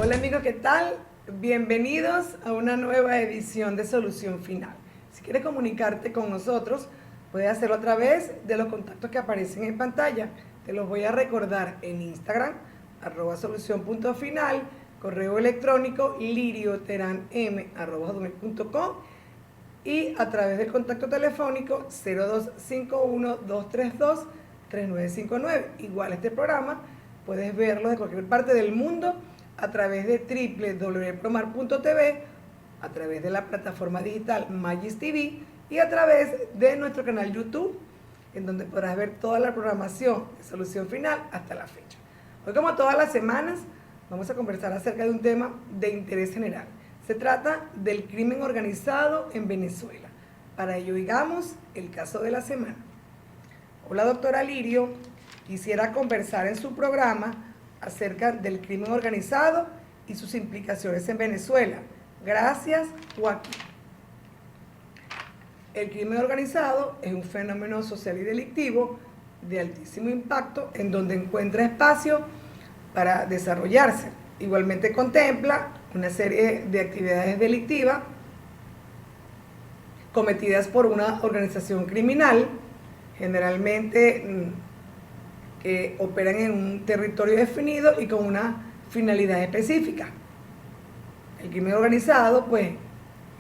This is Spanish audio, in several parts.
Hola amigos, ¿qué tal? Bienvenidos a una nueva edición de Solución Final. Si quieres comunicarte con nosotros, puedes hacerlo a través de los contactos que aparecen en pantalla. Te los voy a recordar en Instagram, @solución.final, correo electrónico lirioteranm@gmail.com y a través del contacto telefónico 0251-232-3959. Igual este programa puedes verlo de cualquier parte del mundo a través de www.promar.tv, a través de la plataforma digital Magis TV y a través de nuestro canal YouTube, en donde podrás ver toda la programación de Solución Final hasta la fecha. Hoy, como todas las semanas, vamos a conversar acerca de un tema de interés general. Se trata del crimen organizado en Venezuela. Para ello, digamos, el caso de la semana. Hola, doctora Lirio. Quisiera conversar en su programa acerca del crimen organizado y sus implicaciones en Venezuela. Gracias, Joaquín. El crimen organizado es un fenómeno social y delictivo de altísimo impacto en donde encuentra espacio para desarrollarse. Igualmente contempla una serie de actividades delictivas cometidas por una organización criminal, generalmente que operan en un territorio definido y con una finalidad específica. El crimen organizado, pues,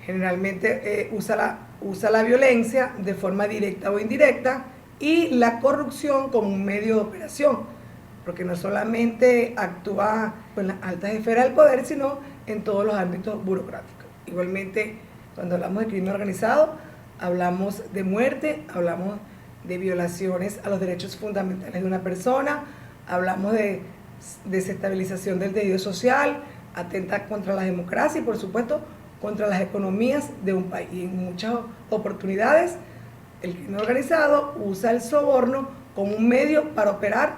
generalmente usa la violencia de forma directa o indirecta y la corrupción como un medio de operación, porque no solamente actúa en las altas esferas del poder, sino en todos los ámbitos burocráticos. Igualmente, cuando hablamos de crimen organizado, hablamos de muerte, hablamos de violaciones a los derechos fundamentales de una persona, hablamos de desestabilización del tejido social, atenta contra la democracia y, por supuesto, contra las economías de un país. Y en muchas oportunidades, el crimen organizado usa el soborno como un medio para operar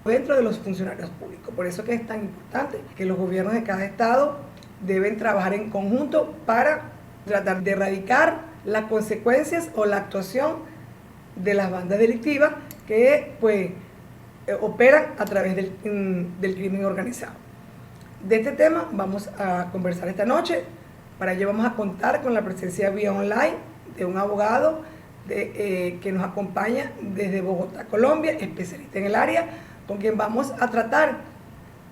dentro de los funcionarios públicos. Por eso que es tan importante que los gobiernos de cada estado deben trabajar en conjunto para tratar de erradicar las consecuencias o la actuación de las bandas delictivas que pues operan a través del crimen organizado. De este tema vamos a conversar esta noche. Para ello vamos a contar con la presencia vía online de un abogado que nos acompaña desde Bogotá, Colombia, especialista en el área, con quien vamos a tratar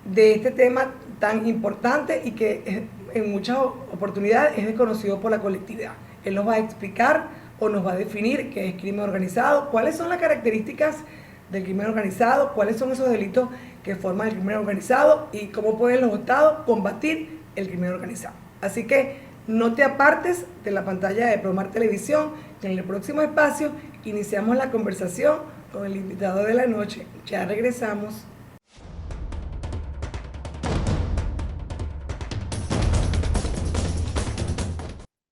de este tema tan importante y que en muchas oportunidades es desconocido por la colectividad. Él nos va a explicar o nos va a definir qué es crimen organizado, cuáles son las características del crimen organizado, cuáles son esos delitos que forman el crimen organizado y cómo pueden los estados combatir el crimen organizado. Así que no te apartes de la pantalla de Promar Televisión, que en el próximo espacio iniciamos la conversación con el invitado de la noche. Ya regresamos.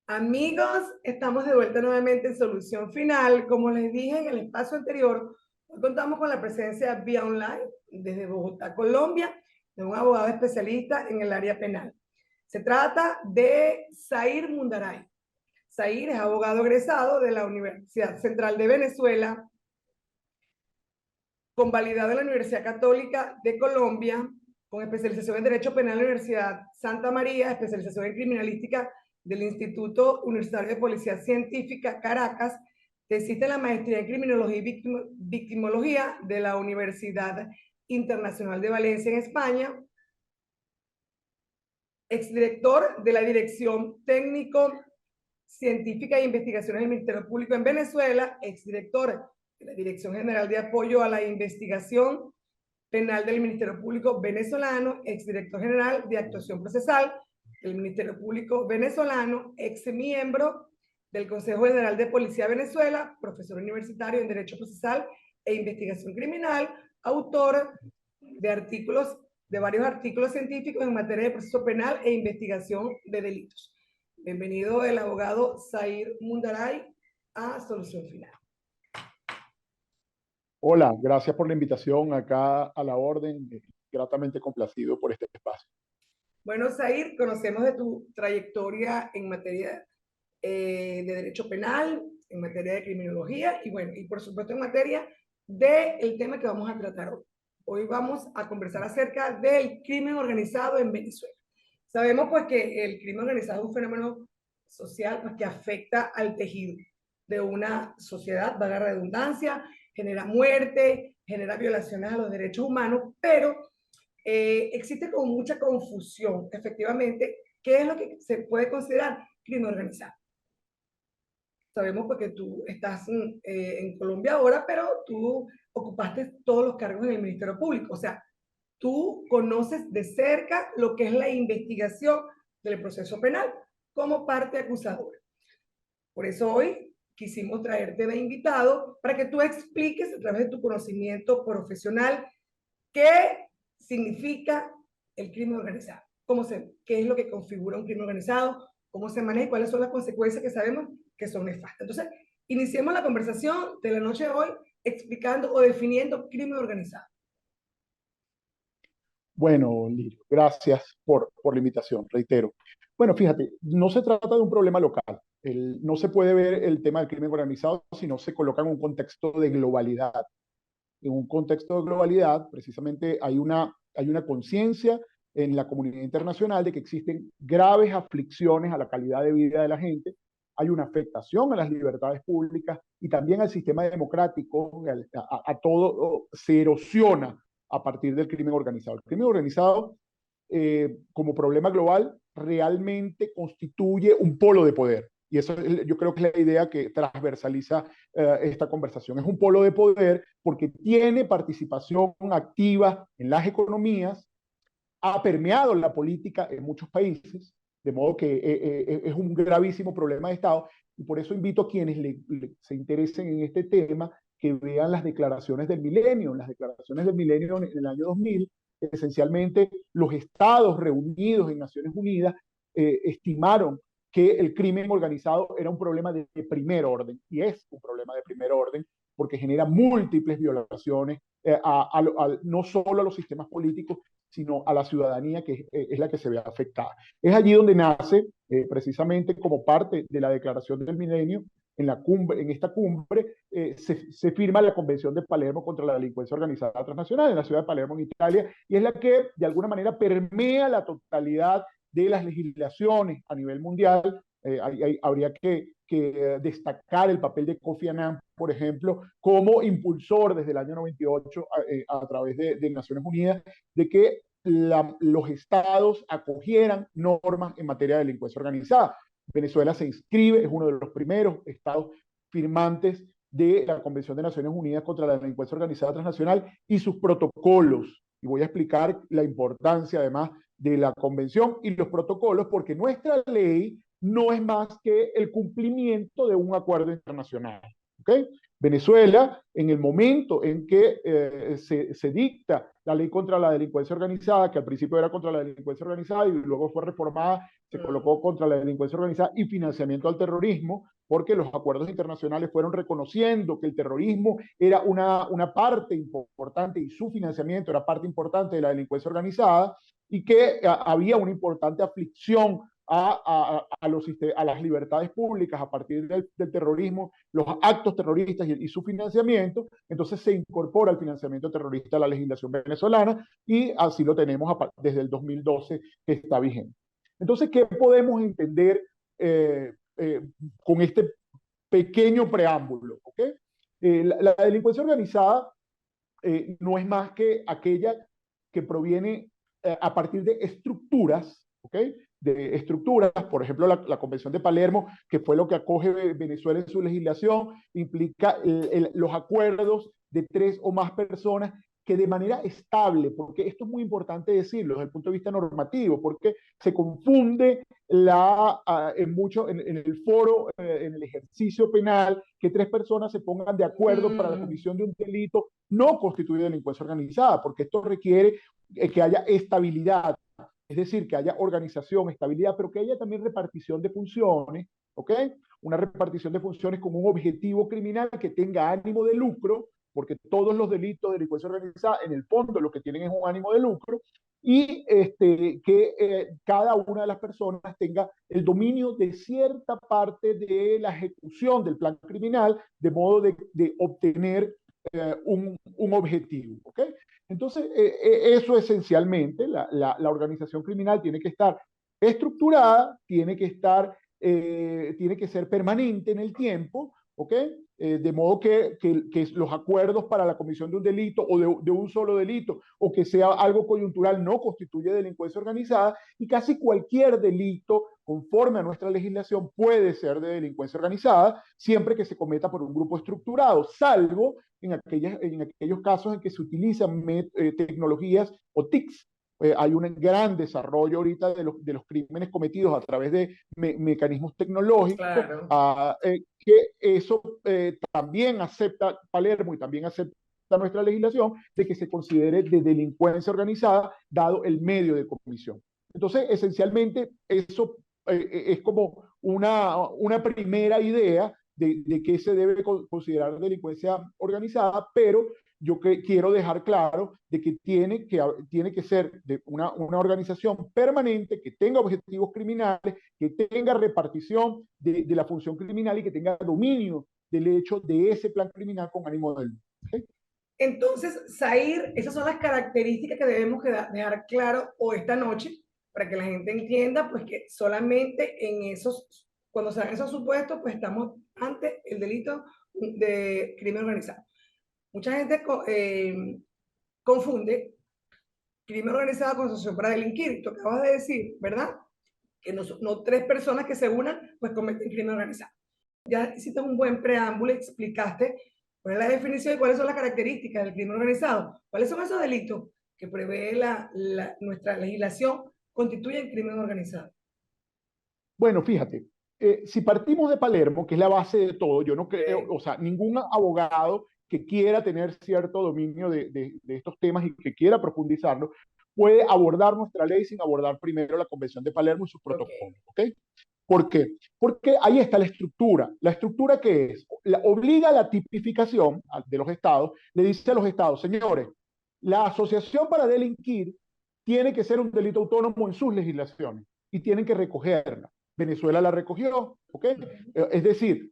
Amigos, estamos de vuelta nuevamente en Solución Final. Como les dije en el espacio anterior, hoy contamos con la presencia vía online desde Bogotá, Colombia, de un abogado especialista en el área penal. Se trata de Zair Mundaray. Zair es abogado egresado de la Universidad Central de Venezuela, convalidado en la Universidad Católica de Colombia, con especialización en Derecho Penal en la Universidad Santa María, especialización en Criminalística del Instituto Universitario de Policía Científica, Caracas, existe en la maestría en Criminología y Victimología de la Universidad Internacional de Valencia en España, exdirector de la Dirección Técnico Científica e Investigaciones del Ministerio Público en Venezuela, exdirector de la Dirección General de Apoyo a la Investigación Penal del Ministerio Público venezolano, exdirector general de Actuación Procesal del Ministerio Público venezolano, ex miembro del Consejo General de Policía de Venezuela, profesor universitario en Derecho Procesal e Investigación Criminal, autor de varios artículos científicos en materia de proceso penal e investigación de delitos. Bienvenido el abogado Zair Mundaray a Solución Final. Hola, gracias por la invitación acá a la orden, gratamente complacido por este espacio. Bueno, Zair, conocemos de tu trayectoria en materia de derecho penal, en materia de criminología y bueno, y por supuesto en materia del tema que vamos a tratar hoy. Hoy vamos a conversar acerca del crimen organizado en Venezuela. Sabemos pues que el crimen organizado es un fenómeno social pues, que afecta al tejido de una sociedad, valga la redundancia, genera muerte, genera violaciones a los derechos humanos, pero existe como mucha confusión, efectivamente, qué es lo que se puede considerar crimen organizado. Sabemos porque tú estás en Colombia ahora, pero tú ocupaste todos los cargos en el Ministerio Público, o sea, tú conoces de cerca lo que es la investigación del proceso penal como parte acusadora. Por eso hoy quisimos traerte de invitado para que tú expliques a través de tu conocimiento profesional qué significa el crimen organizado, qué es lo que configura un crimen organizado, cómo se maneja y cuáles son las consecuencias que sabemos que son nefastas. Entonces, iniciemos la conversación de la noche de hoy explicando o definiendo crimen organizado. Bueno, Lirio, gracias por la invitación, reitero. Bueno, fíjate, no se trata de un problema local. No se puede ver el tema del crimen organizado si no se coloca en un contexto de globalidad. En un contexto de globalidad, precisamente hay una conciencia en la comunidad internacional de que existen graves aflicciones a la calidad de vida de la gente, hay una afectación a las libertades públicas y también al sistema democrático, a todo se erosiona a partir del crimen organizado. El crimen organizado, como problema global, realmente constituye un polo de poder. Y eso yo creo que es la idea que transversaliza esta conversación. Es un polo de poder porque tiene participación activa en las economías, ha permeado la política en muchos países, de modo que es un gravísimo problema de Estado. Y por eso invito a quienes se interesen en este tema que vean las declaraciones del milenio. Las declaraciones del milenio en el año 2000, esencialmente los estados reunidos en Naciones Unidas estimaron que el crimen organizado era un problema de primer orden, y es un problema de primer orden, porque genera múltiples violaciones no solo a los sistemas políticos, sino a la ciudadanía, que es la que se ve afectada. Es allí donde nace, precisamente como parte de la Declaración del Milenio, en esta cumbre, se firma la Convención de Palermo contra la delincuencia organizada transnacional en la ciudad de Palermo, en Italia, y es la que de alguna manera permea la totalidad de las legislaciones a nivel mundial. Habría que destacar el papel de Kofi Annan, por ejemplo, como impulsor desde el año 98 a través de Naciones Unidas, de que los estados acogieran normas en materia de delincuencia organizada. Venezuela se inscribe, es uno de los primeros estados firmantes de la Convención de Naciones Unidas contra la Delincuencia Organizada Transnacional y sus protocolos. Y voy a explicar la importancia, además, de la convención y los protocolos, porque nuestra ley no es más que el cumplimiento de un acuerdo internacional. ¿Okay? Venezuela, en el momento en que se dicta la ley contra la delincuencia organizada, que al principio era contra la delincuencia organizada y luego fue reformada, se colocó contra la delincuencia organizada y financiamiento al terrorismo, porque los acuerdos internacionales fueron reconociendo que el terrorismo era una parte importante y su financiamiento era parte importante de la delincuencia organizada, y que había una importante aflicción a las libertades públicas a partir del terrorismo, los actos terroristas y su financiamiento. Entonces se incorpora el financiamiento terrorista a la legislación venezolana y así lo tenemos desde el 2012 que está vigente. Entonces, ¿qué podemos entender con este pequeño preámbulo? ¿Okay? La delincuencia organizada no es más que aquella que proviene a partir de estructuras, ¿ok? De estructuras, por ejemplo, la Convención de Palermo, que fue lo que acoge Venezuela en su legislación, implica los acuerdos de 3 o más personas que de manera estable, porque esto es muy importante decirlo desde el punto de vista normativo, porque se confunde en el foro, en el ejercicio penal, que 3 personas se pongan de acuerdo para la comisión de un delito no constituye delincuencia organizada, porque esto requiere que haya estabilidad, es decir, que haya organización, estabilidad, pero que haya también repartición de funciones, ¿ok? Una repartición de funciones con un objetivo criminal que tenga ánimo de lucro, porque todos los delitos de delincuencia organizada, en el fondo, lo que tienen es un ánimo de lucro, y que cada una de las personas tenga el dominio de cierta parte de la ejecución del plan criminal, de modo de obtener un objetivo. ¿Okay? Entonces, eso esencialmente, la organización criminal tiene que estar estructurada, tiene que ser permanente en el tiempo, ¿ok? De modo que los acuerdos para la comisión de un delito o de un solo delito o que sea algo coyuntural no constituye delincuencia organizada, y casi cualquier delito conforme a nuestra legislación puede ser de delincuencia organizada siempre que se cometa por un grupo estructurado, salvo en aquellos casos en que se utilizan tecnologías o TICs. Hay un gran desarrollo ahorita de los crímenes cometidos a través de mecanismos tecnológicos, Claro. que eso también acepta Palermo y también acepta nuestra legislación, de que se considere de delincuencia organizada dado el medio de comisión. Entonces, esencialmente, eso es como una primera idea de qué se debe considerar delincuencia organizada, pero yo quiero dejar claro de que tiene que ser de una organización permanente, que tenga objetivos criminales, que tenga repartición de la función criminal y que tenga dominio del hecho de ese plan criminal con ánimo de lucro. ¿Okay? Entonces, Zair, esas son las características que debemos dejar claro hoy esta noche para que la gente entienda pues que solamente en esos, cuando se dan esos supuestos, pues estamos ante el delito de crimen organizado. Mucha gente confunde crimen organizado con asociación para delinquir. Tú acabas de decir, ¿verdad? Que no tres personas que se unan, pues cometen crimen organizado. Ya hiciste un buen preámbulo y explicaste cuál es la definición y cuáles son las características del crimen organizado. ¿Cuáles son esos delitos que prevé nuestra legislación constituyen crimen organizado? Bueno, fíjate, si partimos de Palermo, que es la base de todo, yo no creo, o sea, ningún abogado que quiera tener cierto dominio de estos temas y que quiera profundizarlo, puede abordar nuestra ley sin abordar primero la Convención de Palermo y sus Ok. protocolos, ¿ok? ¿Por qué? Porque ahí está la estructura. ¿La estructura qué es? Obliga a la tipificación de los estados, le dice a los estados, señores, la asociación para delinquir tiene que ser un delito autónomo en sus legislaciones y tienen que recogerla. Venezuela la recogió, ¿ok? Es decir,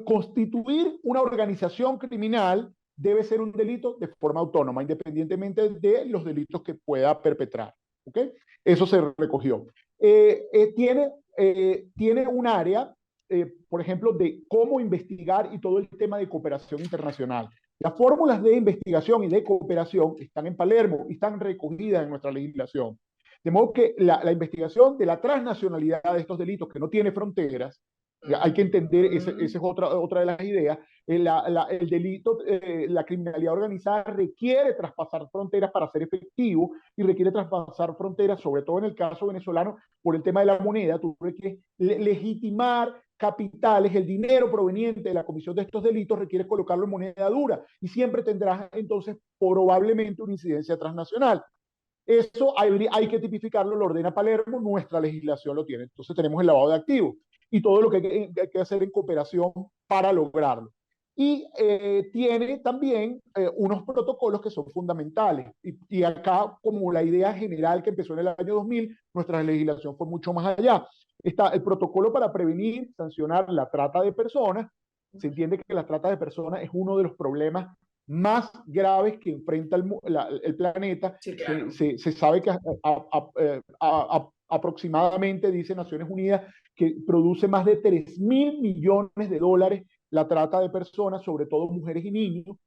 constituir una organización criminal debe ser un delito de forma autónoma, independientemente de los delitos que pueda perpetrar, ¿ok? Eso se recogió. Tiene un área, por ejemplo, de cómo investigar y todo el tema de cooperación internacional. Las fórmulas de investigación y de cooperación están en Palermo y están recogidas en nuestra legislación. De modo que la investigación de la transnacionalidad de estos delitos, que no tiene fronteras, hay que entender, esa es otra de las ideas, el delito, la criminalidad organizada requiere traspasar fronteras para ser efectivo y requiere traspasar fronteras, sobre todo en el caso venezolano, por el tema de la moneda. Tú requieres legitimar capitales, el dinero proveniente de la comisión de estos delitos requiere colocarlo en moneda dura y siempre tendrás entonces probablemente una incidencia transnacional. Eso hay que tipificarlo, lo ordena Palermo, nuestra legislación lo tiene. Entonces tenemos el lavado de activos y todo lo que hay que hacer en cooperación para lograrlo. Y tiene también unos protocolos que son fundamentales. Y acá, como la idea general que empezó en el año 2000, nuestra legislación fue mucho más allá. Está el protocolo para prevenir, sancionar la trata de personas. Se entiende que la trata de personas es uno de los problemas más graves que enfrenta el planeta. Sí, claro. Se sabe que aproximadamente, dice Naciones Unidas, que produce más de 3.000 millones de dólares la trata de personas, sobre todo mujeres y niños,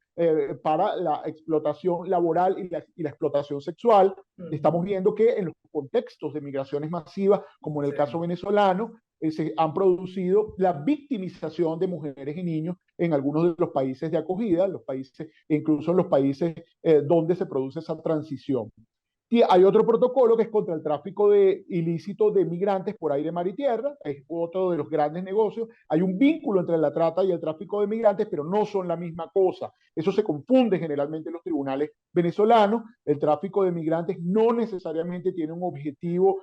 para la explotación laboral y la explotación sexual. Estamos viendo que en los contextos de migraciones masivas, como en el caso venezolano, se han producido la victimización de mujeres y niños en algunos de los países de acogida, los países, incluso en los países donde se produce esa transición. Y hay otro protocolo que es contra el tráfico ilícito de migrantes por aire, mar y tierra, es otro de los grandes negocios. Hay un vínculo entre la trata y el tráfico de migrantes, pero no son la misma cosa. Eso se confunde generalmente en los tribunales venezolanos. El tráfico de migrantes no necesariamente tiene un objetivo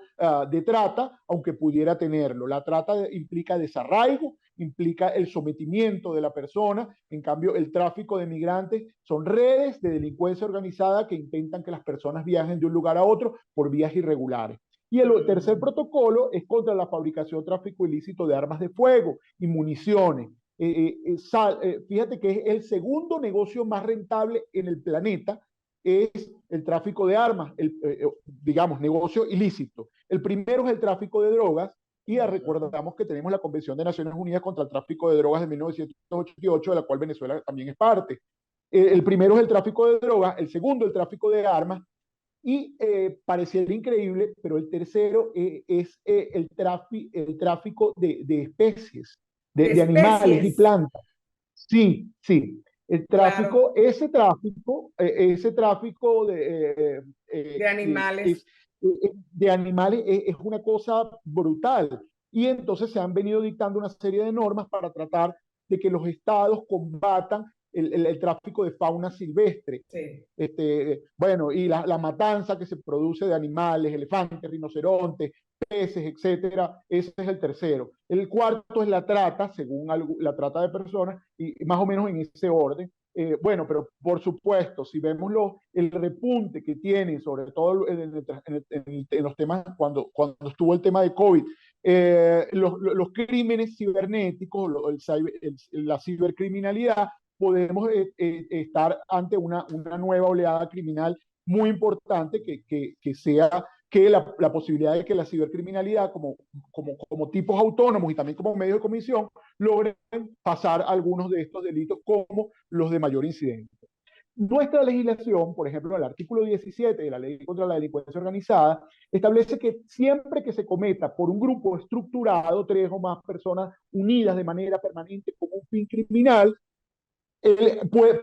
de trata, aunque pudiera tenerlo. La trata implica desarraigo, implica el sometimiento de la persona. En cambio, el tráfico de migrantes son redes de delincuencia organizada que intentan que las personas viajen de un lugar a otro por vías irregulares. Y el tercer protocolo es contra la fabricación, tráfico ilícito de armas de fuego y municiones. Fíjate que es el segundo negocio más rentable en el planeta es el tráfico de armas, digamos, negocio ilícito. El primero es el tráfico de drogas, y recordamos que tenemos la Convención de Naciones Unidas contra el Tráfico de Drogas de 1988, de la cual Venezuela también es parte. El primero es el tráfico de drogas, el segundo el tráfico de armas, y pareciera increíble, pero el tercero es el tráfico de especies, De de animales y especies, plantas. Sí, sí. El claro, tráfico, ese tráfico de animales. de animales es una cosa brutal. Y entonces se han venido dictando una serie de normas para tratar de que los estados combatan el tráfico de fauna silvestre. Sí. Bueno, y la matanza que se produce de animales, elefantes, rinocerontes, peces, etcétera, ese es el tercero. El cuarto es la trata, según la trata de personas, y más o menos en ese orden. Bueno, pero por supuesto, si vemos el repunte que tiene, sobre todo en los temas, cuando estuvo el tema de COVID, los crímenes cibernéticos, la cibercriminalidad, podemos estar ante una nueva oleada criminal muy importante que sea que la posibilidad de que la cibercriminalidad como tipos autónomos y también como medios de comisión logren pasar algunos de estos delitos como los de mayor incidencia. Nuestra legislación, por ejemplo, el artículo 17 de la Ley contra la Delincuencia Organizada, establece que siempre que se cometa por un grupo estructurado, 3 o más personas unidas de manera permanente con un fin criminal,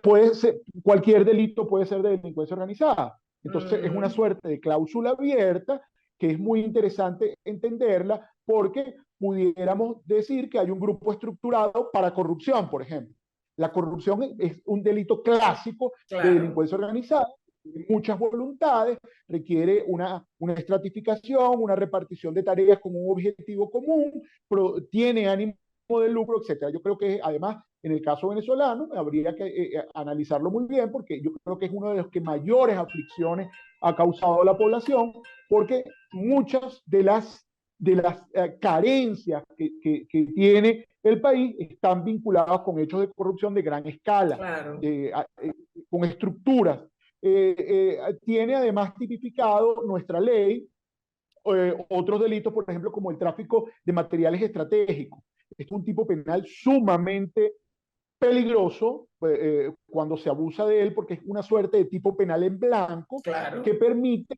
puede ser, cualquier delito puede ser de delincuencia organizada. Entonces es una suerte de cláusula abierta que es muy interesante entenderla, porque pudiéramos decir que hay un grupo estructurado para corrupción, por ejemplo. La corrupción es un delito clásico de Claro. delincuencia organizada, muchas voluntades, requiere una estratificación, una repartición de tareas con un objetivo común, tiene ánimo de lucro, etcétera. Yo creo que además en el caso venezolano habría que analizarlo muy bien, porque yo creo que es uno de los que mayores aflicciones ha causado a la población, porque muchas de las carencias que tiene el país están vinculadas con hechos de corrupción de gran escala, Claro. con estructuras. Tiene además tipificado nuestra ley otros delitos, por ejemplo, como el tráfico de materiales estratégicos. Es un tipo penal sumamente peligroso cuando se abusa de él, porque es una suerte de tipo penal en blanco que Claro. permite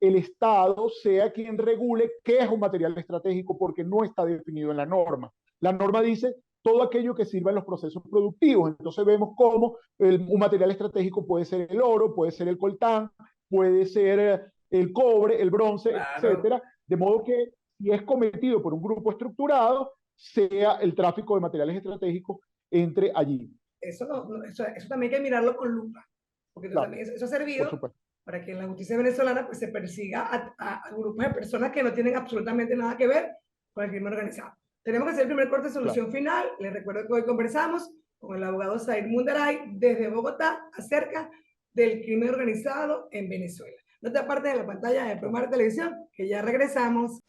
el Estado sea quien regule qué es un material estratégico, porque no está definido en la norma. La norma dice todo aquello que sirva en los procesos productivos. Entonces vemos cómo un material estratégico puede ser el oro, puede ser el coltán, puede ser el cobre, el bronce, Claro. etcétera. De modo que si es cometido por un grupo estructurado, sea el tráfico de materiales estratégicos entre allí. Eso, eso también hay que mirarlo con lupa, porque Claro, también eso ha por servido supuesto. para que en la justicia venezolana pues, se persiga a grupos de personas que no tienen absolutamente nada que ver con el crimen organizado. Tenemos que hacer el primer corte de Claro. solución final. Les recuerdo que hoy conversamos con el abogado Said Mundaray desde Bogotá acerca del crimen organizado en Venezuela. No te apartes de la pantalla de Promar Televisión, que ya regresamos.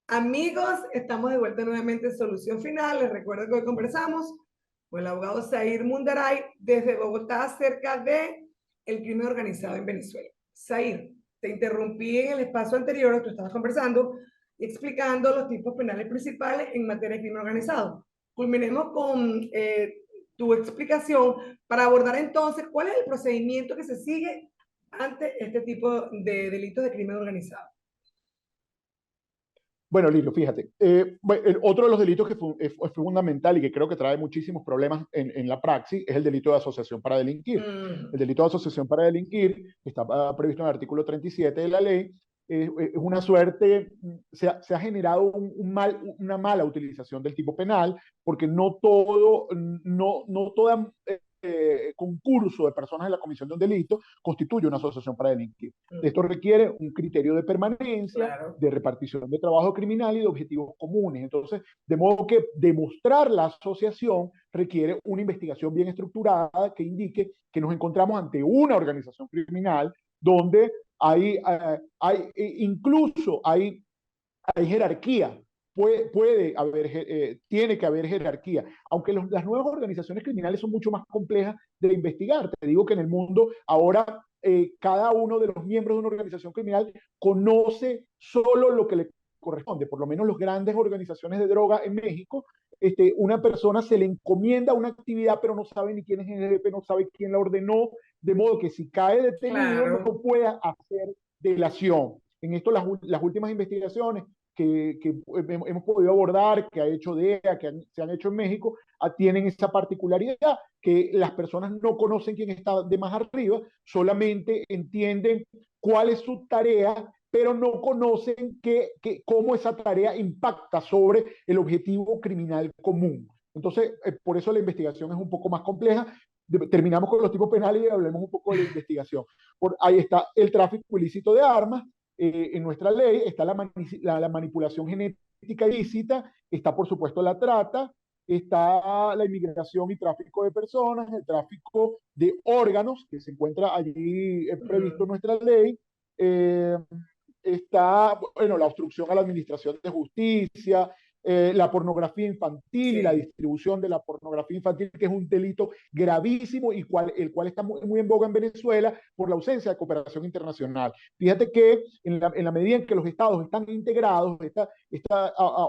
Amigos, estamos de vuelta nuevamente en Solución Final. Les recuerdo que hoy conversamos con el abogado Zair Mundaray desde Bogotá acerca de el crimen organizado en Venezuela. Zair, te interrumpí en el espacio anterior, tú estabas conversando y explicando los tipos penales principales en materia de crimen organizado. Culminemos con tu explicación para abordar entonces cuál es el procedimiento que se sigue ante este tipo de delitos de crimen organizado. Bueno, Lirio, fíjate, otro de los delitos que es fundamental y que creo que trae muchísimos problemas en la praxis es el delito de asociación para delinquir. El delito de asociación para delinquir, que está previsto en el artículo 37 de la ley, es una suerte, se ha generado una mala utilización del tipo penal, porque no toda concurso de personas en la comisión de un delito constituye una asociación para delinquir. Esto requiere un criterio de permanencia, Claro. de repartición de trabajo criminal y de objetivos comunes. Entonces, de modo que demostrar la asociación requiere una investigación bien estructurada que indique que nos encontramos ante una organización criminal donde incluso hay jerarquía. tiene que haber jerarquía, aunque las nuevas organizaciones criminales son mucho más complejas de investigar. Te digo que en el mundo ahora cada uno de los miembros de una organización criminal conoce solo lo que le corresponde. Por lo menos las grandes organizaciones de droga en México, una persona se le encomienda una actividad, pero no sabe ni quién es el jefe, no sabe quién la ordenó, de modo que si cae detenido no Claro. puede hacer delación. En esto las últimas investigaciones que hemos podido abordar, que ha hecho DEA, se han hecho en México, tienen esa particularidad, que las personas no conocen quién está de más arriba, solamente entienden cuál es su tarea, pero no conocen cómo esa tarea impacta sobre el objetivo criminal común. Entonces, por eso la investigación es un poco más compleja. Terminamos con los tipos penales y hablemos un poco de la investigación. Ahí está el tráfico ilícito de armas, en nuestra ley está la manipulación genética ilícita, está por supuesto la trata, está la inmigración y tráfico de personas, el tráfico de órganos, que se encuentra allí previsto en nuestra ley, eh, está, bueno, la obstrucción a la administración de justicia, la pornografía infantil y la Sí. distribución de la pornografía infantil, que es un delito gravísimo y el cual está muy en boga en Venezuela por la ausencia de cooperación internacional. Fíjate que en la medida en que los estados están integrados,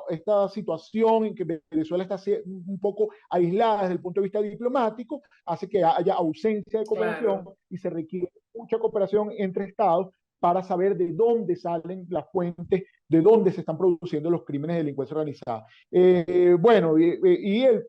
esta situación en que Venezuela está un poco aislada desde el punto de vista diplomático, hace que haya ausencia de cooperación Claro. y se requiere mucha cooperación entre estados para saber de dónde salen las fuentes, de dónde se están produciendo los crímenes de delincuencia organizada. Bueno,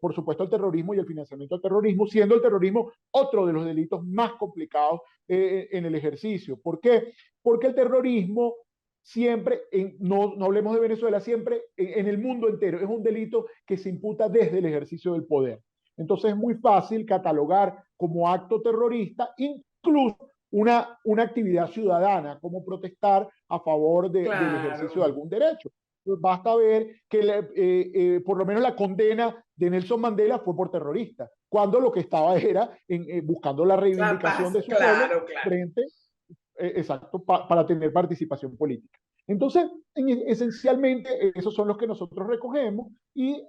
por supuesto el terrorismo y el financiamiento del terrorismo, siendo el terrorismo otro de los delitos más complicados en el ejercicio. ¿Por qué? Porque el terrorismo siempre, no hablemos de Venezuela, siempre en el mundo entero es un delito que se imputa desde el ejercicio del poder. Entonces es muy fácil catalogar como acto terrorista incluso una actividad ciudadana, como protestar a favor del ejercicio de Claro. algún derecho. Pues basta ver que por lo menos la condena de Nelson Mandela fue por terrorista, cuando lo que estaba era buscando la La reivindicación paz. de su pueblo Claro, claro. frente, exacto, para tener participación política. Entonces, esencialmente, esos son los que nosotros recogemos y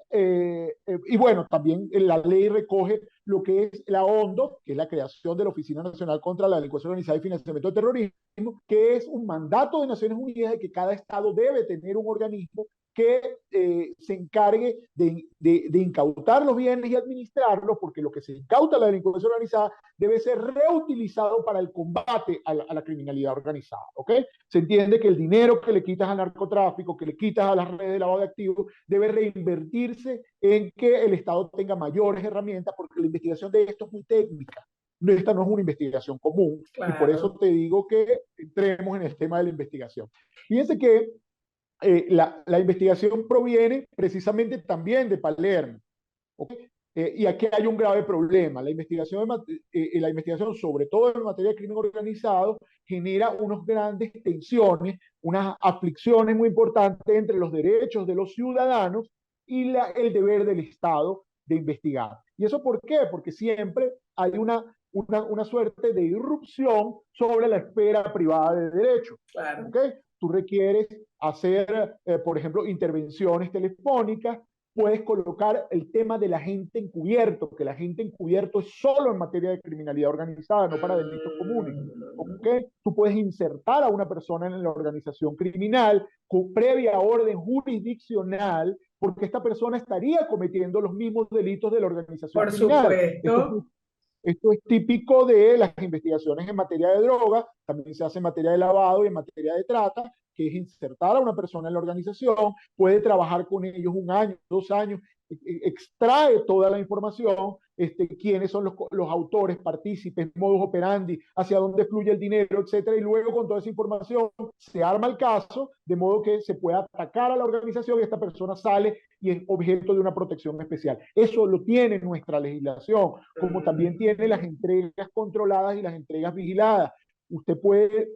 bueno, también la ley recoge lo que es la ONDO, que es la creación de la Oficina Nacional contra la Delincuencia Organizada y Financiamiento del Terrorismo, que es un mandato de Naciones Unidas de que cada estado debe tener un organismo que se encargue de incautar los bienes y administrarlos, porque lo que se incauta la delincuencia organizada debe ser reutilizado para el combate a la criminalidad organizada. ¿Ok? Se entiende que el dinero que le quitas al narcotráfico, que le quitas a las redes de lavado de activos, debe reinvertirse en que el Estado tenga mayores herramientas, porque la investigación de esto es muy técnica. Esta no es una investigación común y por eso Claro. te digo que entremos en el tema de la investigación. Fíjense que la investigación proviene precisamente también de Palermo. ¿Okay? Y aquí hay un grave problema. La investigación, sobre todo en materia de crimen organizado, genera unas grandes tensiones, unas aflicciones muy importantes entre los derechos de los ciudadanos y el deber del Estado de investigar. ¿Y eso por qué? Porque siempre hay una suerte de irrupción sobre la esfera privada de derecho. Claro. ¿Okay? Tú requieres hacer, por ejemplo, intervenciones telefónicas, puedes colocar el tema del agente encubierto, que el agente encubierto es solo en materia de criminalidad organizada, no para delitos comunes. ¿Okay? Tú puedes insertar a una persona en la organización criminal con previa orden jurisdiccional, porque esta persona estaría cometiendo los mismos delitos de la organización Por criminal. supuesto. Esto es típico de las investigaciones en materia de droga, también se hace en materia de lavado y en materia de trata, que es insertar a una persona en la organización, puede trabajar con ellos 1 año, 2 años, extrae toda la información, quiénes son los autores, partícipes, modus operandi, hacia dónde fluye el dinero, etcétera, y luego con toda esa información se arma el caso, de modo que se pueda atacar a la organización y esta persona sale y es objeto de una protección especial. Eso lo tiene nuestra legislación, como también tiene las entregas controladas y las entregas vigiladas. Usted puede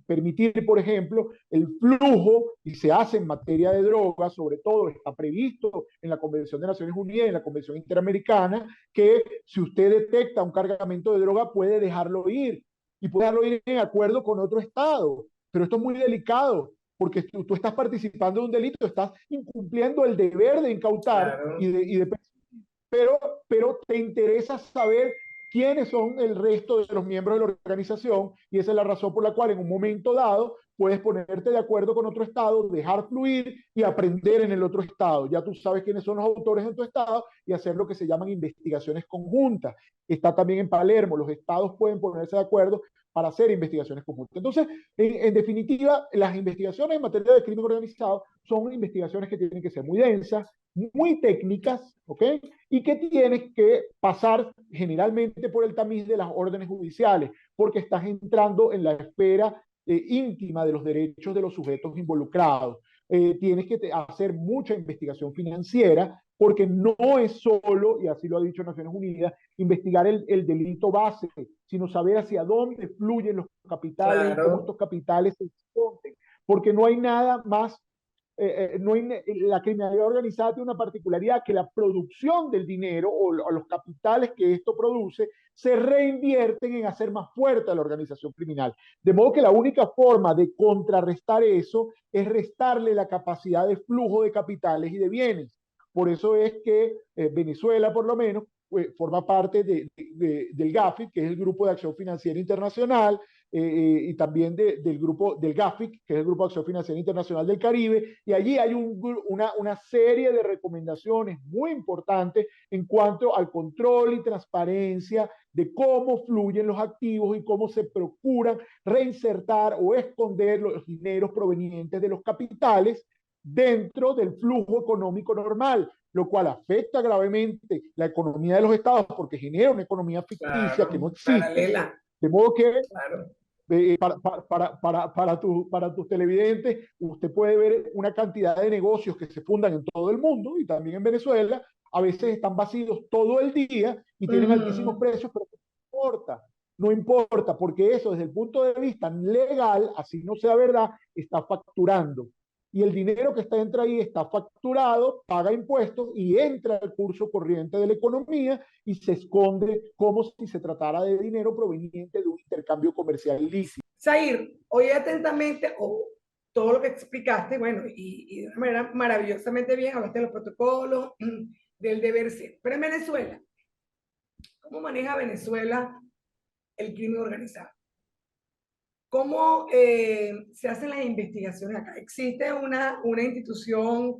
permitir, por ejemplo, el flujo, y se hace en materia de drogas, sobre todo está previsto en la Convención de Naciones Unidas, en la Convención Interamericana, que si usted detecta un cargamento de droga puede dejarlo ir, y puede dejarlo ir en acuerdo con otro estado. Pero esto es muy delicado, porque tú estás participando de un delito, estás incumpliendo el deber de incautar Claro, y de pero, pero te interesa saber quiénes son el resto de los miembros de la organización y esa es la razón por la cual en un momento dado puedes ponerte de acuerdo con otro estado, dejar fluir y aprender en el otro estado. Ya tú sabes quiénes son los autores en tu estado y hacer lo que se llaman investigaciones conjuntas. Está también en Palermo, los estados pueden ponerse de acuerdo para hacer investigaciones conjuntas. Entonces, en definitiva, las investigaciones en materia de crimen organizado son investigaciones que tienen que ser muy densas, muy técnicas, ¿ok? Y que tienes que pasar generalmente por el tamiz de las órdenes judiciales, porque estás entrando en la esfera íntima de los derechos de los sujetos involucrados. Tienes que hacer mucha investigación financiera, porque no es solo, y así lo ha dicho Naciones Unidas, investigar el delito base, sino saber hacia dónde fluyen los capitales y cómo claro, estos capitales se esconden, porque no hay nada más no hay, la criminalidad organizada tiene una particularidad que la producción del dinero o los capitales que esto produce se reinvierten en hacer más fuerte a la organización criminal. De modo que la única forma de contrarrestar eso es restarle la capacidad de flujo de capitales y de bienes. Por eso es que Venezuela, por lo menos, forma parte del GAFIC, que es el Grupo de Acción Financiera Internacional, y también del grupo del GAFIC, que es el Grupo de Acción Financiera Internacional del Caribe, y allí hay una serie de recomendaciones muy importantes en cuanto al control y transparencia de cómo fluyen los activos y cómo se procuran reinsertar o esconder los dineros provenientes de los capitales dentro del flujo económico normal, lo cual afecta gravemente la economía de los estados porque genera una economía ficticia que no claro, existe, paralela, de modo que claro. para tus televidentes, usted puede ver una cantidad de negocios que se fundan en todo el mundo y también en Venezuela. A veces están vacíos todo el día y tienen altísimos Ujú. precios, pero no importa, porque eso desde el punto de vista legal, así no sea verdad, está facturando. Y el dinero que entra ahí está facturado, paga impuestos y entra al curso corriente de la economía y se esconde como si se tratara de dinero proveniente de un intercambio comercial ilícito. Zair, oye atentamente todo lo que explicaste, bueno, y de una manera maravillosamente bien, hablaste de los protocolos, del deber ser. Pero en Venezuela, ¿cómo maneja Venezuela el crimen organizado? ¿Cómo se hacen las investigaciones acá? ¿Existe una institución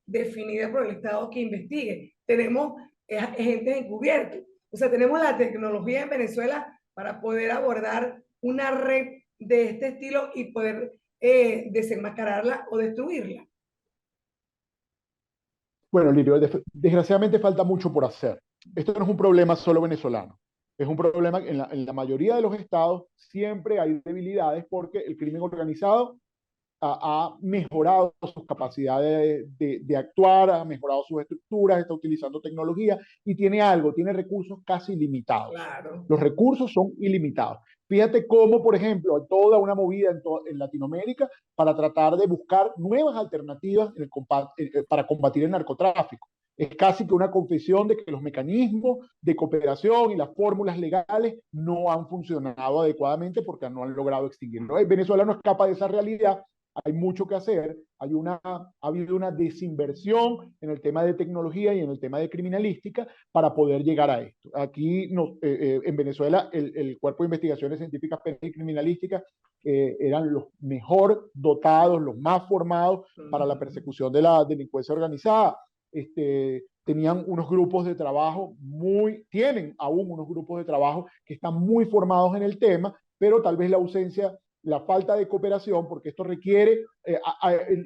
definida por el Estado que investigue? Tenemos agentes encubiertos. O sea, tenemos la tecnología en Venezuela para poder abordar una red de este estilo y poder desenmascararla o destruirla. Bueno, Lirio, desgraciadamente falta mucho por hacer. Esto no es un problema solo venezolano. Es un problema en la mayoría de los estados siempre hay debilidades porque el crimen organizado ha mejorado sus capacidades de actuar, ha mejorado sus estructuras, está utilizando tecnología y tiene recursos casi ilimitados. Claro, Los recursos son ilimitados. Fíjate cómo, por ejemplo, hay toda una movida en Latinoamérica para tratar de buscar nuevas alternativas para combatir el narcotráfico. Es casi que una confesión de que los mecanismos de cooperación y las fórmulas legales no han funcionado adecuadamente porque no han logrado extinguirlo. Venezuela no escapa de esa realidad, hay mucho que hacer, ha habido una desinversión en el tema de tecnología y en el tema de criminalística para poder llegar a esto. Aquí en Venezuela el Cuerpo de Investigaciones Científicas Penales y Criminalísticas eran los mejor dotados, los más formados para la persecución de la delincuencia organizada. Tenían unos grupos de trabajo tienen aún unos grupos de trabajo que están muy formados en el tema, pero tal vez la falta de cooperación, porque esto requiere,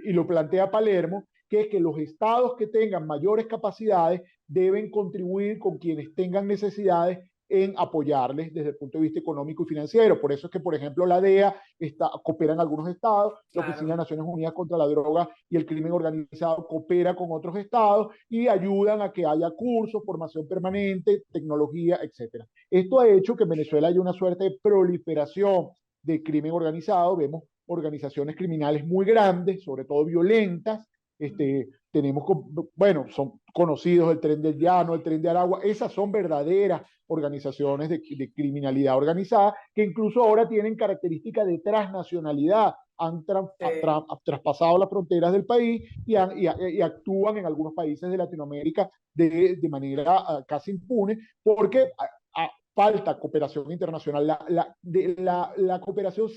y lo plantea Palermo, que es que los estados que tengan mayores capacidades deben contribuir con quienes tengan necesidades en apoyarles desde el punto de vista económico y financiero. Por eso es que, por ejemplo, la DEA coopera en algunos estados, la Oficina de claro. Naciones Unidas contra la Droga y el Crimen Organizado coopera con otros estados y ayudan a que haya cursos, formación permanente, tecnología, etc. Esto ha hecho que en Venezuela haya una suerte de proliferación de crimen organizado. Vemos organizaciones criminales muy grandes, sobre todo violentas, tenemos, bueno, son conocidos el Tren del Llano, el Tren de Aragua, esas son verdaderas organizaciones de criminalidad organizada, que incluso ahora tienen características de transnacionalidad, han traspasado las fronteras del país y actúan en algunos países de Latinoamérica de manera casi impune, porque falta cooperación internacional. La cooperación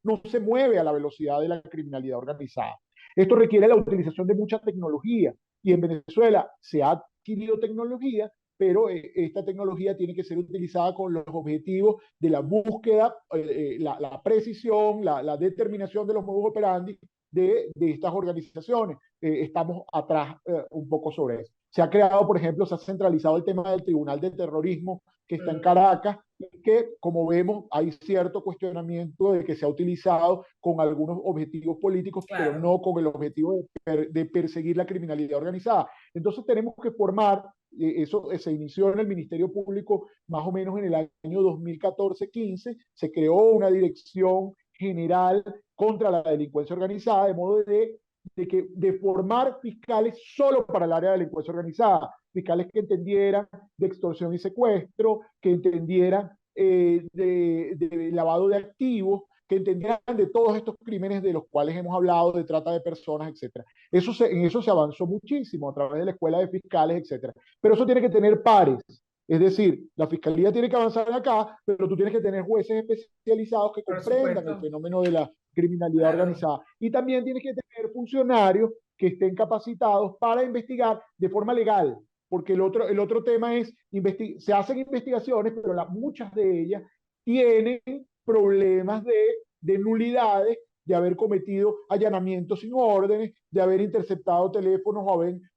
no se mueve a la velocidad de la criminalidad organizada. Esto requiere la utilización de mucha tecnología y en Venezuela se ha adquirido tecnología, pero esta tecnología tiene que ser utilizada con los objetivos de la búsqueda, la precisión, la determinación de los modus operandi de estas organizaciones. Estamos atrás un poco sobre eso. Se ha creado, por ejemplo, se ha centralizado el tema del Tribunal de Terrorismo que está en Caracas, y que, como vemos, hay cierto cuestionamiento de que se ha utilizado con algunos objetivos políticos, pero no con el objetivo de perseguir la criminalidad organizada. Entonces tenemos que formar, eso se inició en el Ministerio Público más o menos en el año 2014-15, se creó una dirección general contra la delincuencia organizada, de modo de formar fiscales solo para el área de delincuencia organizada, fiscales que entendieran de extorsión y secuestro, que entendieran de lavado de activos, que entendieran de todos estos crímenes de los cuales hemos hablado, de trata de personas, etc. En eso se avanzó muchísimo a través de la Escuela de Fiscales, etc. Pero eso tiene que tener pares. Es decir, la fiscalía tiene que avanzar acá, pero tú tienes que tener jueces especializados que comprendan el fenómeno de la criminalidad organizada. Y también tienes que tener funcionarios que estén capacitados para investigar de forma legal, porque el otro tema es, se hacen investigaciones, pero muchas de ellas tienen problemas de nulidades, de haber cometido allanamientos sin órdenes, de haber interceptado teléfonos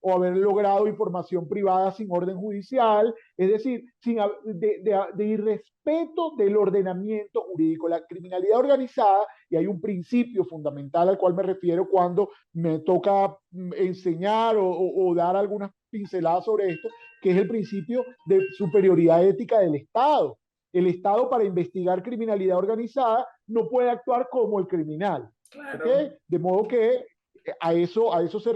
o haber logrado información privada sin orden judicial, es decir, de irrespeto del ordenamiento jurídico. La criminalidad organizada, y hay un principio fundamental al cual me refiero cuando me toca enseñar o dar algunas pinceladas sobre esto, que es el principio de superioridad ética del Estado. El Estado, para investigar criminalidad organizada, no puede actuar como el criminal. Claro. ¿Okay? De modo que a eso se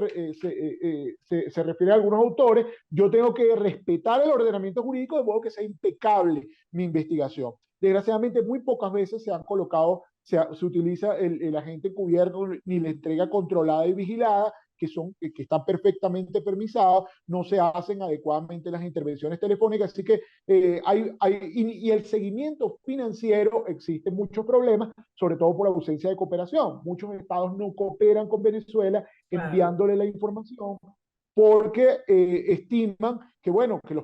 refieren algunos autores. Yo tengo que respetar el ordenamiento jurídico de modo que sea impecable mi investigación. Desgraciadamente, muy pocas veces se han colocado, se utiliza el agente encubierto ni la entrega controlada y vigilada, que están perfectamente permisados, no se hacen adecuadamente las intervenciones telefónicas, así que y el seguimiento financiero, existen muchos problemas, sobre todo por ausencia de cooperación. Muchos estados no cooperan con Venezuela enviándole la información porque estiman que, bueno, que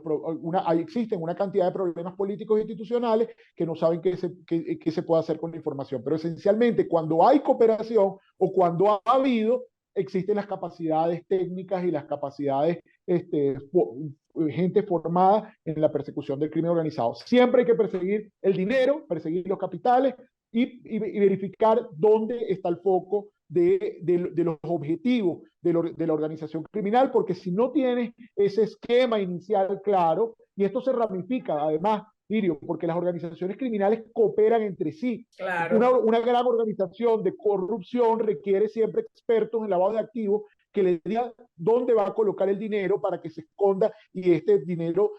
existen una cantidad de problemas políticos e institucionales que no saben qué se puede hacer con la información. Pero esencialmente, cuando hay cooperación o cuando ha habido, existen las capacidades técnicas y las capacidades, gente formada en la persecución del crimen organizado. Siempre hay que perseguir el dinero, perseguir los capitales y verificar dónde está el foco de los objetivos de la organización criminal, porque si no tienes ese esquema inicial claro, y esto se ramifica además, Lirio, porque las organizaciones criminales cooperan entre sí. Claro. Una gran organización de corrupción requiere siempre expertos en lavado de activos que le digan dónde va a colocar el dinero para que se esconda y este dinero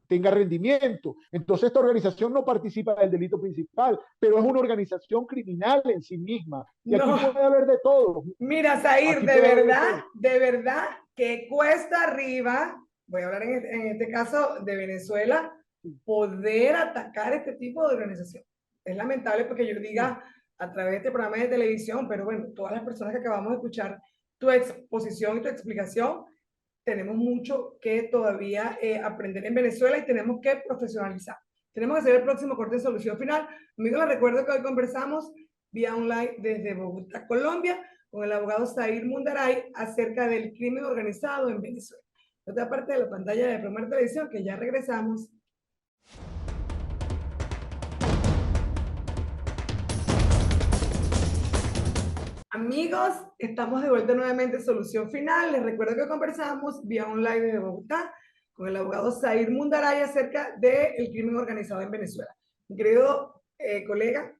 tenga rendimiento. Entonces esta organización no participa del delito principal, pero es una organización criminal en sí misma. Y aquí puede haber de todo. Mira, Zahir, de verdad que cuesta arriba, voy a hablar en este caso de Venezuela, poder atacar este tipo de organización. Es lamentable porque yo diga a través de este programa de televisión, pero bueno, todas las personas que acabamos de escuchar tu exposición y tu explicación, tenemos mucho que todavía aprender en Venezuela y tenemos que profesionalizar. Tenemos que hacer el próximo corte de solución final. Amigos, les recuerdo que hoy conversamos vía online desde Bogotá, Colombia, con el abogado Zahir Mundaray acerca del crimen organizado en Venezuela. Otra parte de la pantalla de Promar Televisión, que ya regresamos. Amigos, estamos de vuelta nuevamente en Solución Final. Les recuerdo que conversamos vía online de Bogotá con el abogado Zahir Mundaray acerca del crimen organizado en Venezuela. Mi querido colega,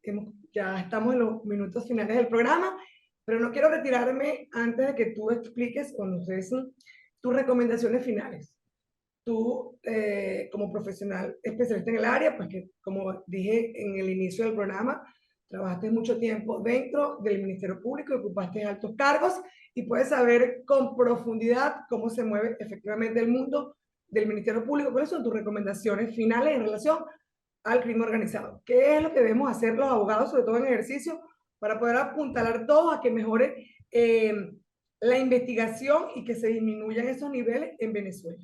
ya estamos en los minutos finales del programa. Pero no quiero retirarme antes de que tú expliques o nos des tus recomendaciones finales. Tú, como profesional especialista en el área, pues que como dije en el inicio del programa, trabajaste mucho tiempo dentro del Ministerio Público y ocupaste altos cargos y puedes saber con profundidad cómo se mueve efectivamente el mundo del Ministerio Público. ¿Cuáles son tus recomendaciones finales en relación al crimen organizado? ¿Qué es lo que debemos hacer los abogados, sobre todo en ejercicio, para poder apuntalar todos a que mejore la investigación y que se disminuyan esos niveles en Venezuela?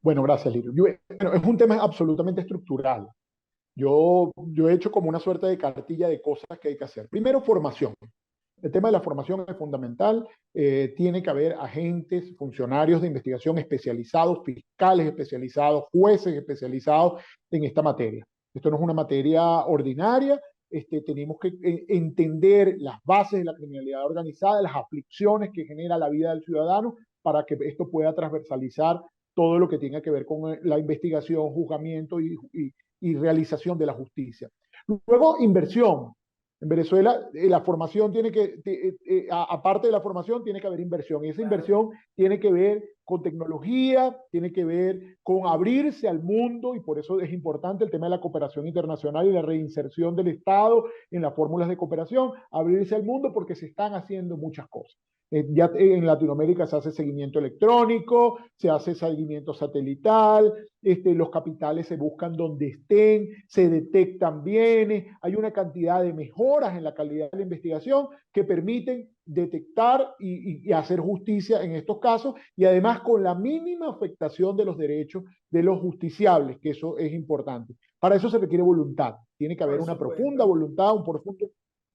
Bueno, gracias, Lirio. Bueno, es un tema absolutamente estructural. Yo he hecho como una suerte de cartilla de cosas que hay que hacer. Primero, formación. El tema de la formación es fundamental. Tiene que haber agentes, funcionarios de investigación especializados, fiscales especializados, jueces especializados en esta materia. Esto no es una materia ordinaria. Tenemos que entender las bases de la criminalidad organizada, las aflicciones que genera la vida del ciudadano para que esto pueda transversalizar todo lo que tenga que ver con la investigación, juzgamiento y realización de la justicia. Luego, inversión. En Venezuela, la formación tiene que, aparte de la formación, tiene que haber inversión. Y esa inversión tiene que ver con tecnología, tiene que ver con abrirse al mundo, y por eso es importante el tema de la cooperación internacional y la reinserción del Estado en las fórmulas de cooperación, abrirse al mundo porque se están haciendo muchas cosas. Ya en Latinoamérica se hace seguimiento electrónico, se hace seguimiento satelital, los capitales se buscan donde estén, se detectan bienes, hay una cantidad de mejoras en la calidad de la investigación que permiten detectar y hacer justicia en estos casos, y además con la mínima afectación de los derechos de los justiciables, que eso es importante. Para eso se requiere voluntad, tiene que haber una profunda voluntad,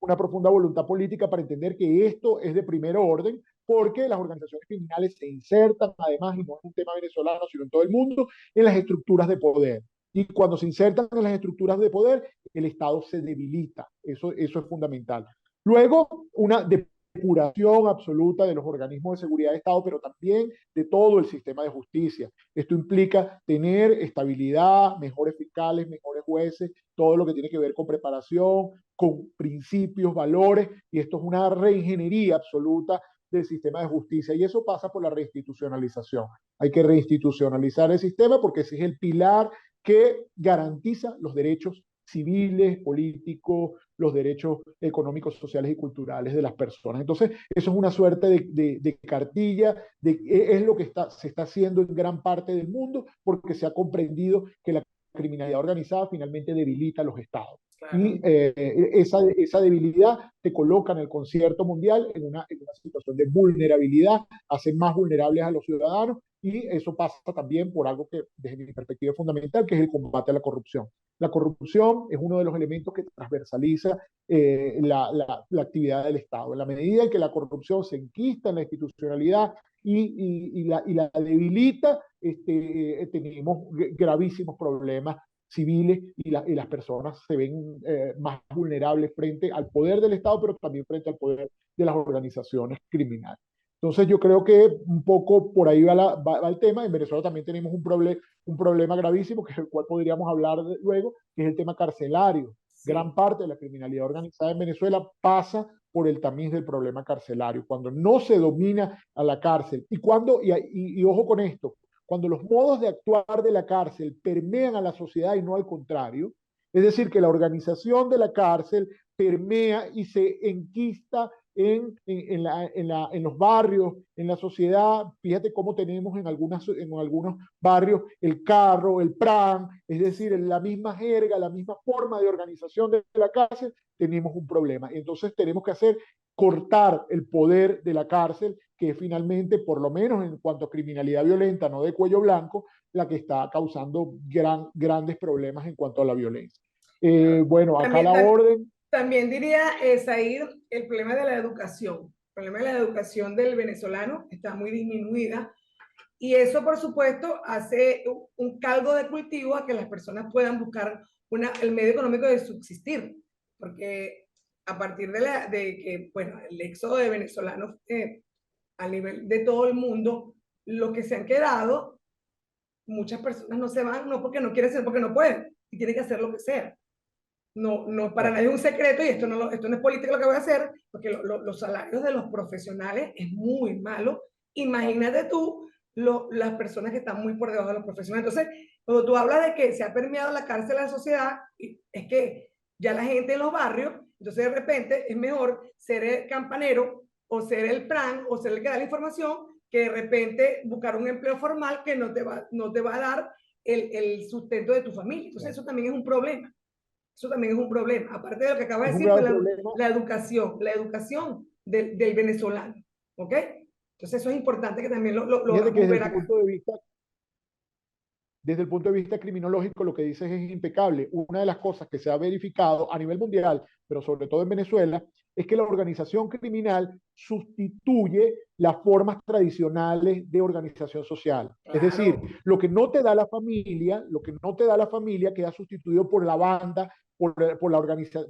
una profunda voluntad política para entender que esto es de primer orden, porque las organizaciones criminales se insertan, además, y no es un tema venezolano, sino en todo el mundo, en las estructuras de poder. Y cuando se insertan en las estructuras de poder, el Estado se debilita. Eso es fundamental. Luego, una depuración absoluta de los organismos de seguridad de Estado, pero también de todo el sistema de justicia. Esto implica tener estabilidad, mejores fiscales, mejores jueces, todo lo que tiene que ver con preparación, con principios, valores, y esto es una reingeniería absoluta del sistema de justicia, y eso pasa por la reinstitucionalización. Hay que reinstitucionalizar el sistema porque ese es el pilar que garantiza los derechos civiles, políticos, los derechos económicos, sociales y culturales de las personas. Entonces, eso es una suerte de cartilla, es lo que se está haciendo en gran parte del mundo, porque se ha comprendido que la criminalidad organizada finalmente debilita a los estados. Claro. Y esa debilidad te coloca en el concierto mundial en una situación de vulnerabilidad, hace más vulnerables a los ciudadanos, y eso pasa también por algo que desde mi perspectiva es fundamental, que es el combate a la corrupción. La corrupción es uno de los elementos que transversaliza la actividad del Estado. En la medida en que la corrupción se enquista en la institucionalidad y la debilita, tenemos gravísimos problemas civiles, y las personas se ven más vulnerables frente al poder del Estado, pero también frente al poder de las organizaciones criminales. Entonces yo creo que un poco por ahí va el tema. En Venezuela también tenemos un problema gravísimo, que es el cual podríamos hablar luego, que es el tema carcelario. Sí. Gran parte de la criminalidad organizada en Venezuela pasa por el tamiz del problema carcelario, cuando no se domina a la cárcel. Y ojo con esto, cuando los modos de actuar de la cárcel permean a la sociedad y no al contrario, es decir, que la organización de la cárcel permea y se enquista en los barrios, en la sociedad. Fíjate cómo tenemos en algunos barrios el carro, el PRAN, es decir, en la misma jerga, la misma forma de organización de la cárcel, tenemos un problema. Entonces tenemos que cortar el poder de la cárcel, que es finalmente, por lo menos en cuanto a criminalidad violenta, no de cuello blanco, la que está causando grandes problemas en cuanto a la violencia. Bueno, acá también, la orden... También diría, Said, el problema de la educación. El problema de la educación del venezolano está muy disminuida, y eso, por supuesto, hace un caldo de cultivo a que las personas puedan buscar el medio económico de subsistir, porque a partir de que, bueno, el éxodo de venezolanos a nivel de todo el mundo, los que se han quedado, muchas personas no se van, no porque no quieren, sino porque no pueden, y tienen que hacer lo que sea. no para Claro. nadie es un secreto, y esto no es política lo que voy a hacer, porque los salarios de los profesionales es muy malo. Imagínate tú las personas que están muy por debajo de los profesionales. Entonces, cuando tú hablas de que se ha permeado la cárcel a la sociedad, es que ya la gente en los barrios, entonces de repente es mejor ser el campanero o ser el plan o ser el que da la información, que de repente buscar un empleo formal que no te va a dar el sustento de tu familia. Entonces eso también es un problema. Eso también es un problema. Aparte de lo que acabo de Es un decir, pues grave problema. la educación del venezolano. ¿Ok? Entonces eso es importante que también lo Fíjate que hagamos ver acá. desde el punto de vista criminológico, lo que dices es impecable. Una de las cosas que se ha verificado a nivel mundial, pero sobre todo en Venezuela, es que la organización criminal sustituye las formas tradicionales de organización social. Es decir, Claro, lo que no te da la familia, lo que no te da la familia queda sustituido por la banda, por la, organización,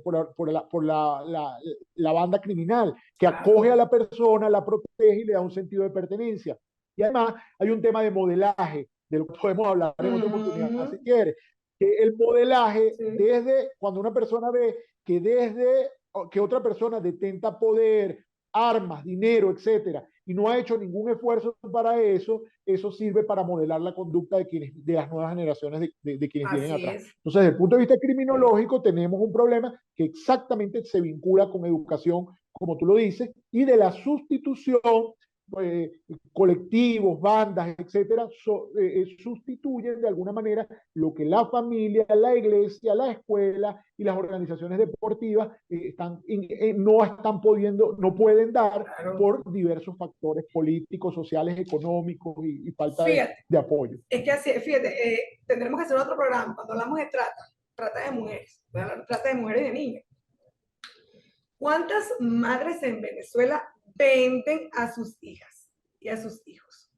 la banda criminal, que acoge a claro. la persona, la protege y le da un sentido de pertenencia. Y además hay un tema de modelaje, de lo que podemos hablar en otra oportunidad si Mm, quieres, que el modelaje sí, desde cuando una persona ve que desde que otra persona detenta poder, armas, dinero, etcétera, y no ha hecho ningún esfuerzo para eso, eso sirve para modelar la conducta de las nuevas generaciones de quienes vienen así atrás. es. Entonces, desde el punto de vista Sí. criminológico, tenemos un problema que exactamente se vincula con educación, como tú lo dices, y de la sustitución eh, colectivos, bandas, etcétera, sustituyen de alguna manera lo que la familia, la iglesia, la escuela y las organizaciones deportivas no están pudiendo, no pueden dar Claro. por diversos factores políticos, sociales, económicos y falta Fíjate, de apoyo. es que así, fíjate, tendremos que hacer otro programa cuando hablamos de trata de mujeres, trata de mujeres y de niños. ¿Cuántas madres en Venezuela venden a sus hijas y a sus hijos?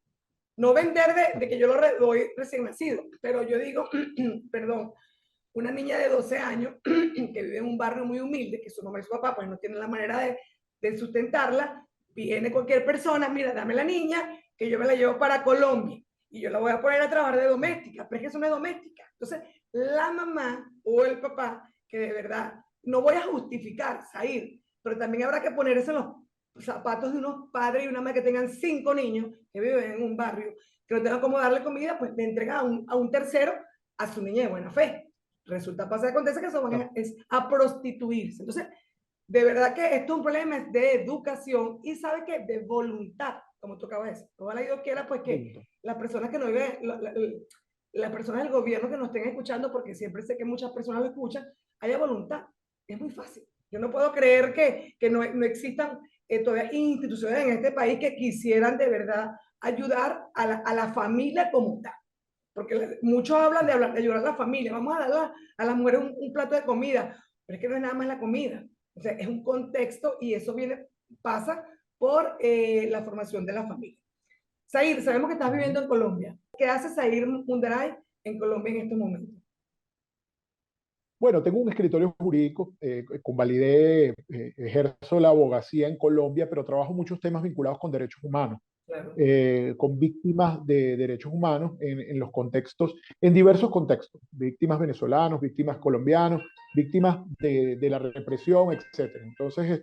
No vender de que yo lo doy recién nacido, pero yo digo, perdón, una niña de 12 años que vive en un barrio muy humilde, que su mamá y su papá pues no tienen la manera de sustentarla, viene cualquier persona, mira, dame la niña, que yo me la llevo para Colombia y yo la voy a poner a trabajar de doméstica, pero es que eso no es doméstica. Entonces, la mamá o el papá, que de verdad, no voy a justificar, Sair, pero también habrá que ponerse los zapatos de unos padres y una madre que tengan 5 niños que viven en un barrio, que no tengan cómo darle comida, pues le entrega a un tercero a su niña de buena fe. Resulta, pasa, acontece que eso van a prostituirse. Entonces, de verdad que esto es un problema de educación y sabe que de voluntad, como tú acabas de decir. Ojalá Dios quiera pues que las personas que no viven, las personas del gobierno que nos estén escuchando, porque siempre sé que muchas personas lo escuchan, haya voluntad. Es muy fácil. Yo no puedo creer que no existan todavía instituciones en este país que quisieran de verdad ayudar a la familia como tal. Porque muchos hablan de ayudar a la familia, vamos a dar a las mujeres un plato de comida, pero es que no es nada más la comida, o sea, es un contexto y eso pasa por la formación de la familia. Said, sabemos que estás viviendo en Colombia. ¿Qué hace Said Mundaray en Colombia en estos momentos? Bueno, tengo un escritorio jurídico, convalidé, ejerzo la abogacía en Colombia, pero trabajo muchos temas vinculados con derechos humanos. Claro. Con víctimas de derechos humanos en los contextos, en diversos contextos, víctimas venezolanos, víctimas colombianos, víctimas de la represión, etcétera. Entonces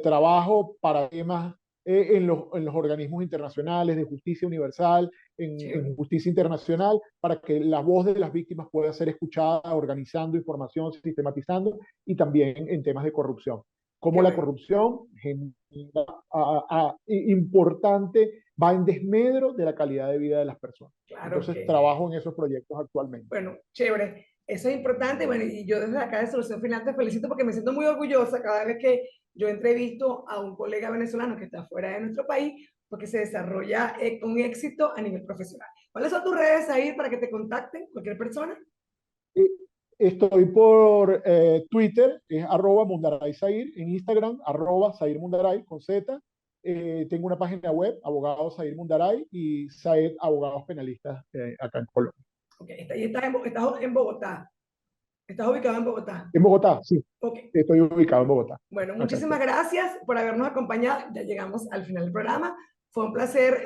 trabajo para temas en los organismos internacionales de justicia universal, en justicia internacional, para que la voz de las víctimas pueda ser escuchada, organizando información, sistematizando, y también en temas de corrupción. Cómo Qué la bueno. corrupción importante va en desmedro de la calidad de vida de las personas. Claro Entonces que, trabajo en esos proyectos actualmente. bueno, chévere. Eso es importante. Bueno, y yo desde acá de Solución Final te felicito porque me siento muy orgullosa cada vez que yo entrevisto a un colega venezolano que está fuera de nuestro país porque se desarrolla con éxito a nivel profesional. ¿Cuáles son tus redes ahí para que te contacten cualquier persona? Eh, Estoy por Twitter, es @mundaraysair, en Instagram, @sair mundaray con Z. Tengo una página web, Abogados Sair Mundaray, y Said Abogados Penalistas acá en Colombia. Ok, estás en Bogotá. Estás ubicado en Bogotá. En Bogotá, sí, Ok. estoy ubicado en Bogotá, Bueno, acá en muchísimas Colombia. gracias por habernos acompañado. Ya llegamos al final del programa. Fue un placer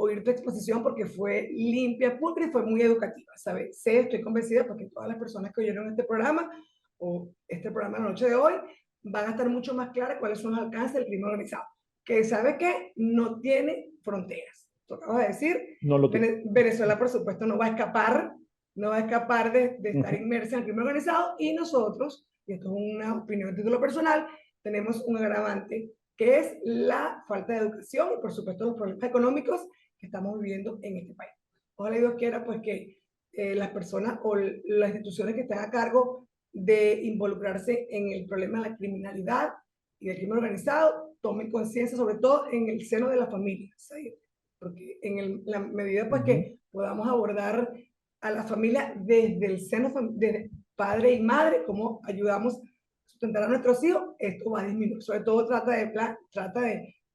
oír tu exposición porque fue limpia, pulcra y fue muy educativa, ¿sabes? Estoy convencida porque todas las personas que oyeron este programa o este programa la noche de hoy van a estar mucho más claras cuáles son los alcances del crimen organizado, que sabe que no tiene fronteras. Tú acabas de decir, No lo tiene. Venezuela por supuesto no va a escapar, no va a escapar de estar Ujú. inmersa en el crimen organizado, y nosotros, y esto es una opinión de título personal, tenemos un agravante que es la falta de educación y por supuesto los problemas económicos que estamos viviendo en este país. Ojalá Dios quiera pues que las personas o las instituciones que están a cargo de involucrarse en el problema de la criminalidad y del crimen organizado tomen conciencia, sobre todo en el seno de la familia, ¿sí? Porque en la medida pues que podamos abordar a la familia desde el seno de padre y madre, cómo ayudamos a sustentar a nuestros hijos, esto va a disminuir. Sobre todo trata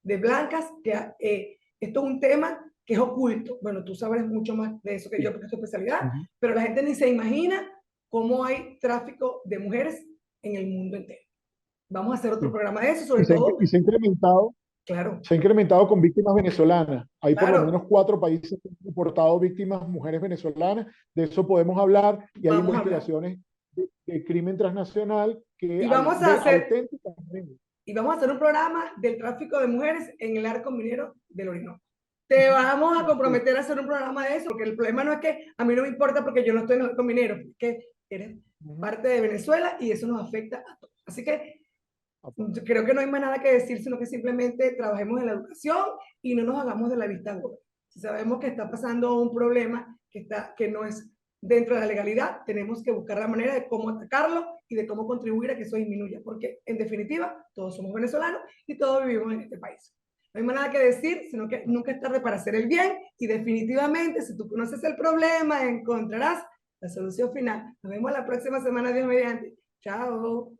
de blancas, que esto es un tema que es oculto. Bueno, tú sabes mucho más de eso que yo, porque es tu especialidad, pero la gente ni se imagina cómo hay tráfico de mujeres en el mundo entero. Vamos a hacer otro Sí. programa de eso, Y sobre todo, y se ha incrementado. claro, Se ha incrementado con víctimas venezolanas. Hay por lo menos claro, 4 países que han reportado víctimas mujeres venezolanas. De eso podemos hablar. Y hay vamos a hablar. investigaciones de crimen transnacional que Y hay vamos a de hacer, auténticas. y vamos a hacer un programa del tráfico de mujeres en el arco minero del Orinoco. Te vamos a comprometer a hacer un programa de eso, porque el problema no es que a mí no me importa porque yo no estoy en el arco minero, es que eres parte de Venezuela y eso nos afecta a todos. Así que yo creo que no hay más nada que decir, sino que simplemente trabajemos en la educación y no nos hagamos de la vista gorda. Si sabemos que está pasando un problema que no es dentro de la legalidad, tenemos que buscar la manera de cómo atacarlo y de cómo contribuir a que eso disminuya, porque en definitiva todos somos venezolanos y todos vivimos en este país. No hay más nada que decir, sino que nunca es tarde para hacer el bien, y definitivamente si tú conoces el problema encontrarás la solución final. Nos vemos la próxima semana, Dios mediante. Chao.